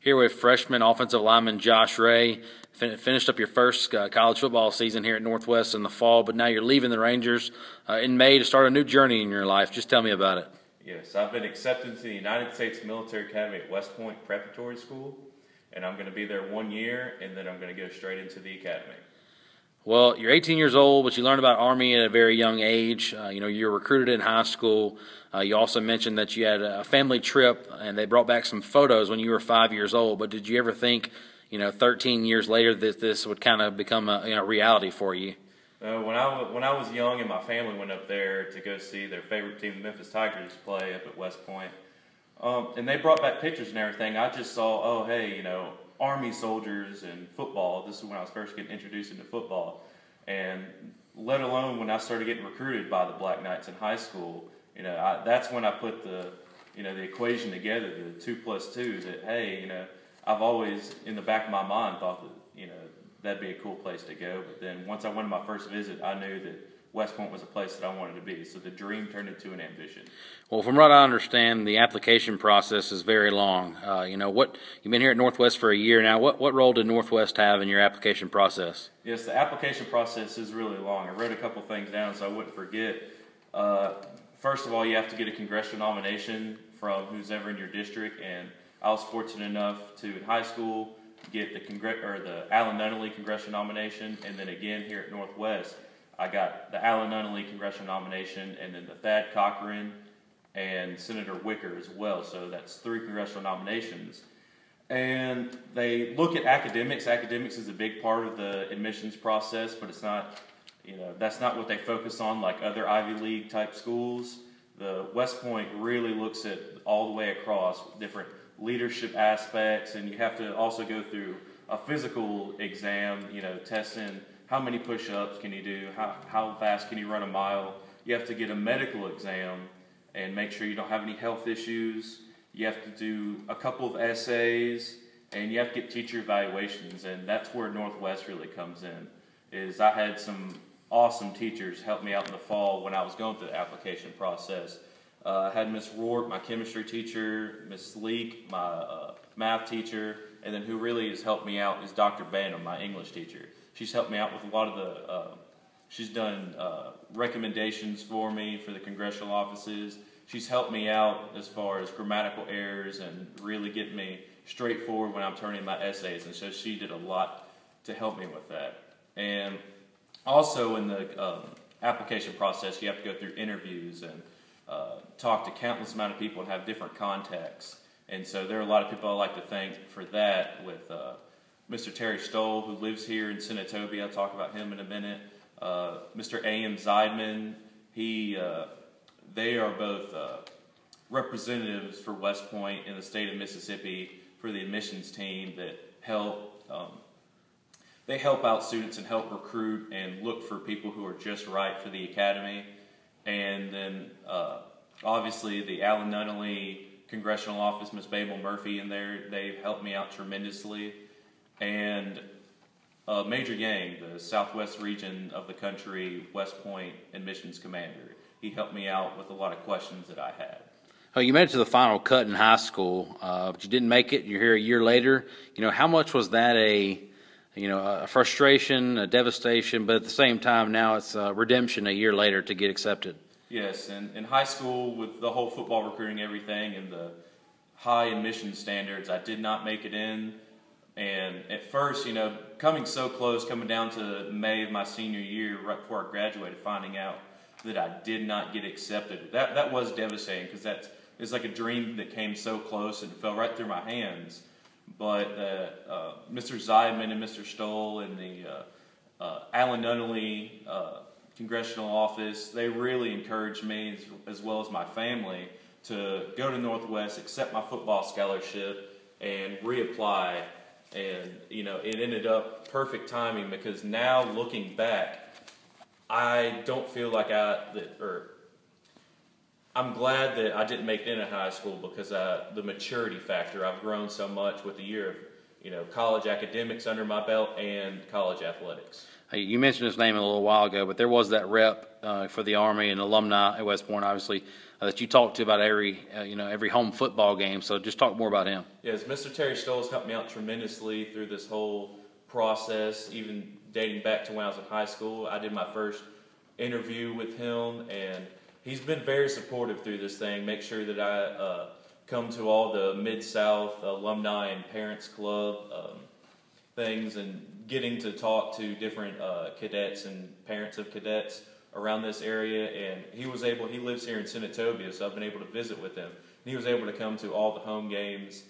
Here with freshman offensive lineman Josh Ray. Finished up your first college football season here at Northwest in the fall, but now you're leaving the Rangers in May to start a new journey in your life. Just tell me about it. Yes, I've been accepted to the United States Military Academy at West Point Preparatory School, and I'm going to be there 1 year, and then I'm going to go straight into the academy. Well, you're 18 years old, but you learned about Army at a very young age. You were recruited in high school. You also mentioned that you had a family trip, and they brought back some photos when you were 5 years old. But did you ever think, 13 years later, that this would kind of become a reality for you? When I was young and my family went up there to go see their favorite team, the Memphis Tigers, play up at West Point, and they brought back pictures and everything, I just saw, oh, hey, Army soldiers and football. This is when I was first getting introduced into football, and let alone when I started getting recruited by the Black Knights in high school. That's when I put the equation together, the 2 + 2. That hey, I've always in the back of my mind thought that that'd be a cool place to go. But then once I went on my first visit, I knew that West Point was a place that I wanted to be. So the dream turned into an ambition. Well, from what I understand, the application process is very long. You've been here at Northwest for a year now. What role did Northwest have in your application process? Yes, the application process is really long. I wrote a couple things down so I wouldn't forget. First of all, you have to get a congressional nomination from who's ever in your district, and I was fortunate enough to, in high school, get the Alan Nunnally congressional nomination, and then again here at Northwest, I got the Alan Nunnally congressional nomination, and then the Thad Cochran and Senator Wicker as well. So that's 3 congressional nominations. And they look at academics. Academics is a big part of the admissions process, but it's not, that's not what they focus on like other Ivy League type schools. The West Point really looks at all the way across different leadership aspects, and you have to also go through a physical exam, testing how many push-ups can you do, how fast can you run a mile. You have to get a medical exam and make sure you don't have any health issues. You have to do a couple of essays, and you have to get teacher evaluations, and that's where Northwest really comes in. I had some awesome teachers help me out in the fall when I was going through the application process. I had Miss Rourke, my chemistry teacher, Miss Leak, my math teacher, and then who really has helped me out is Dr. Banham, my English teacher. She's helped me out with a lot of she's done recommendations for me for the congressional offices. She's helped me out as far as grammatical errors and really getting me straightforward when I'm turning my essays, and so she did a lot to help me with that. And also in the application process, you have to go through interviews and talk to countless amount of people and have different contacts. And so there are a lot of people I like to thank for that, with Mr. Terry Stoll, who lives here in Senatobia. I'll talk about him in a minute. Mr. A.M. Zeidman, they are both representatives for West Point in the state of Mississippi for the admissions team that help they help out students and help recruit and look for people who are just right for the academy. And then obviously the Alan Nunnally Congressional Office, Ms. Babel Murphy in there, they've helped me out tremendously. And Major Yang, the southwest region of the country, West Point admissions commander, he helped me out with a lot of questions that I had. Oh, you made it to the final cut in high school, but you didn't make it. You're here a year later. How much was that a frustration, a devastation, but at the same time now it's redemption a year later to get accepted? Yes, and in high school with the whole football recruiting, everything, and the high admission standards, I did not make it in. And at first, coming so close, coming down to May of my senior year, right before I graduated, finding out that I did not get accepted, that was devastating, because it's like a dream that came so close and fell right through my hands. But Mr. Zeidman and Mr. Stoll and the Alan Nunnally Congressional Office, they really encouraged me, as well as my family, to go to Northwest, accept my football scholarship, and reapply. And it ended up perfect timing, because now looking back, I don't feel like I'm glad that I didn't make it into high school, because the maturity factor, I've grown so much with the year of college academics under my belt and college athletics. You mentioned his name a little while ago, but there was that rep for the Army and alumni at West Point, obviously that you talk to about every home football game. So just talk more about him. Yes, Mr. Terry Stoll has helped me out tremendously through this whole process, even dating back to when I was in high school. I did my first interview with him, and he's been very supportive through this thing. Make sure that I come to all the Mid-South Alumni and Parents Club things, and getting to talk to different cadets and parents of cadets around this area. And he lives here in Senatobia, so I've been able to visit with him. And he was able to come to all the home games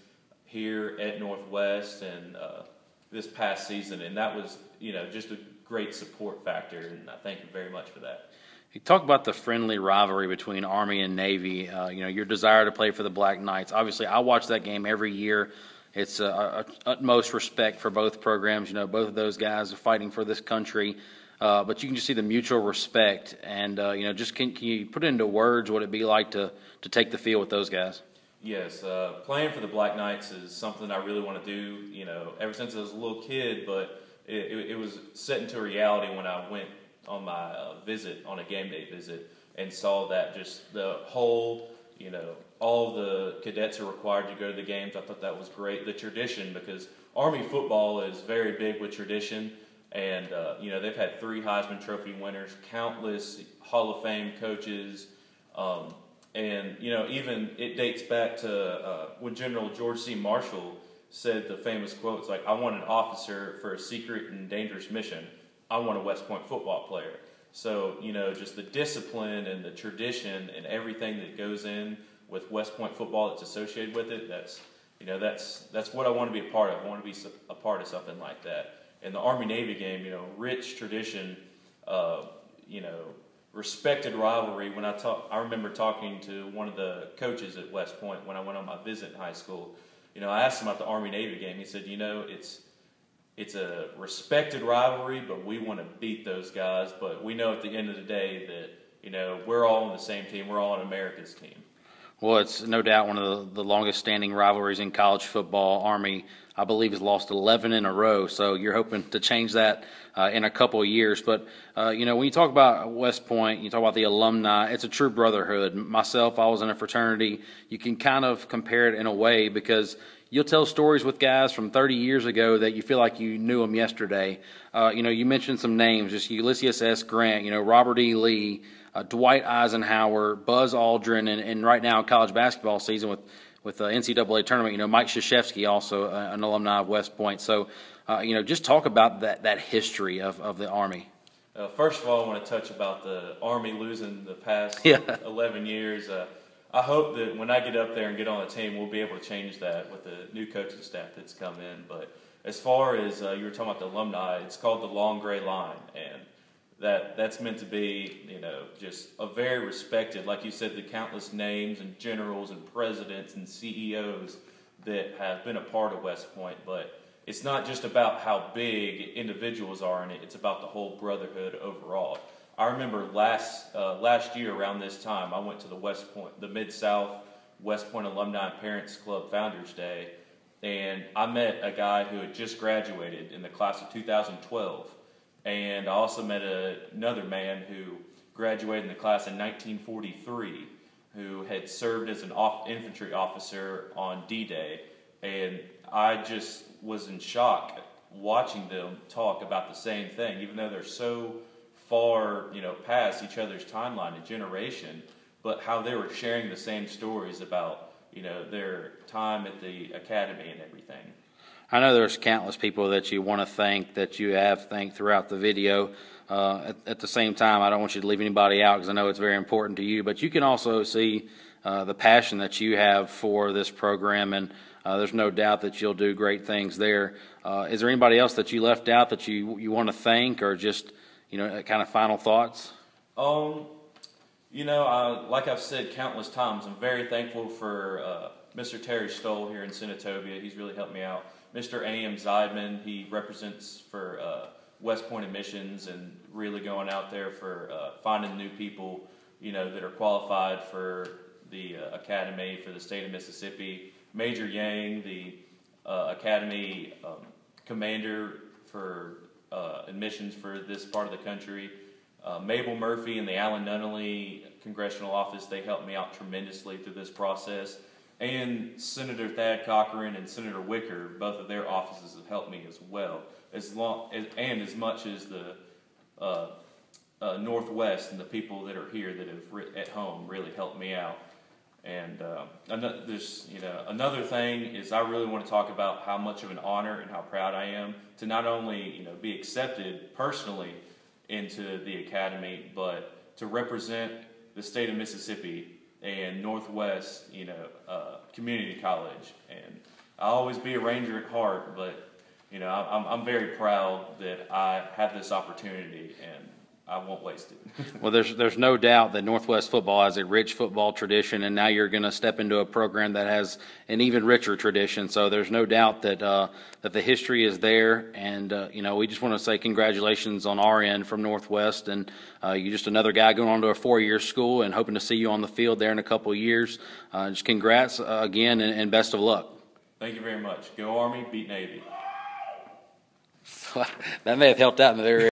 here at Northwest and this past season, and that was just a great support factor, and I thank him very much for that. You talk about the friendly rivalry between Army and Navy, your desire to play for the Black Knights. Obviously, I watch that game every year. It's utmost respect for both programs. Both of those guys are fighting for this country, but you can just see the mutual respect. And just can you put into words what it'd be like to take the field with those guys? Yes, playing for the Black Knights is something I really want to do. Ever since I was a little kid, but it was set into reality when I went on my on a game day visit, and saw that just the whole, all the cadets are required to go to the games. I thought that was great. The tradition, because Army football is very big with tradition, and they've had 3 Heisman Trophy winners, countless Hall of Fame coaches, and even it dates back to when General George C. Marshall said the famous quote, it's like, "I want an officer for a secret and dangerous mission. I want a West Point football player." So, just the discipline and the tradition and everything that goes in with West Point football that's associated with it, that's what I want to be a part of. I want to be a part of something like that. And the Army-Navy game, rich tradition, respected rivalry. I remember talking to one of the coaches at West Point when I went on my visit in high school. I asked him about the Army-Navy game. He said, it's a respected rivalry, but we want to beat those guys. But we know at the end of the day that, we're all on the same team. We're all on America's team. Well, it's no doubt one of the longest-standing rivalries in college football. Army, I believe, has lost 11 in a row, so you're hoping to change that in a couple of years. But, when you talk about West Point, you talk about the alumni, it's a true brotherhood. Myself, I was in a fraternity. You can kind of compare it in a way because you'll tell stories with guys from 30 years ago that you feel like you knew them yesterday. You mentioned some names, just Ulysses S. Grant, Robert E. Lee, Dwight Eisenhower, Buzz Aldrin, and right now college basketball season with the NCAA tournament, Mike Krzyzewski, also an alumni of West Point. So, just talk about that history of the Army. First of all, I want to touch about the Army losing the past 11 years. I hope that when I get up there and get on the team, we'll be able to change that with the new coaching staff that's come in. But as far as you were talking about the alumni, it's called the Long Gray Line, and that's meant to be, just a very respected, like you said, the countless names and generals and presidents and CEOs that have been a part of West Point. But it's not just about how big individuals are in it, it's about the whole brotherhood overall. I remember last year around this time, I went to the Mid-South West Point Alumni Parents Club Founders Day, and I met a guy who had just graduated in the class of 2012. And I also met another man who graduated in the class in 1943, who had served as an infantry officer on D-Day. And I just was in shock watching them talk about the same thing, even though they're so far, past each other's timeline and generation, but how they were sharing the same stories about, their time at the academy and everything. I know there's countless people that you want to thank, that you have thanked throughout the video. At the same time, I don't want you to leave anybody out because I know it's very important to you. But you can also see the passion that you have for this program, and there's no doubt that you'll do great things there. Is there anybody else that you left out that you want to thank, or just kind of final thoughts? Like I've said countless times, I'm very thankful for Mr. Terry Stoll here in Senatobia. He's really helped me out. Mr. A.M. Zeidman, he represents for West Point admissions and really going out there for finding new people, that are qualified for the academy for the state of Mississippi. Major Yang, the academy commander for admissions for this part of the country. Mabel Murphy and the Alan Nunnally congressional office. They helped me out tremendously through this process. And Senator Thad Cochran and Senator Wicker, both of their offices have helped me as well. As much as the Northwest and the people that are here that have at home really helped me out. And another thing is I really want to talk about how much of an honor and how proud I am to not only be accepted personally into the academy, but to represent the state of Mississippi and Northwest community college. And I'll always be a Ranger at heart, but I'm very proud that I have this opportunity, and I won't waste it. Well, there's no doubt that Northwest football has a rich football tradition, and now you're going to step into a program that has an even richer tradition. So there's no doubt that that the history is there, and we just want to say congratulations on our end from Northwest, and you're just another guy going on to a 4-year school, and hoping to see you on the field there in a couple of years. Just congrats again, and best of luck. Thank you very much. Go Army, beat Navy. That may have helped out in the very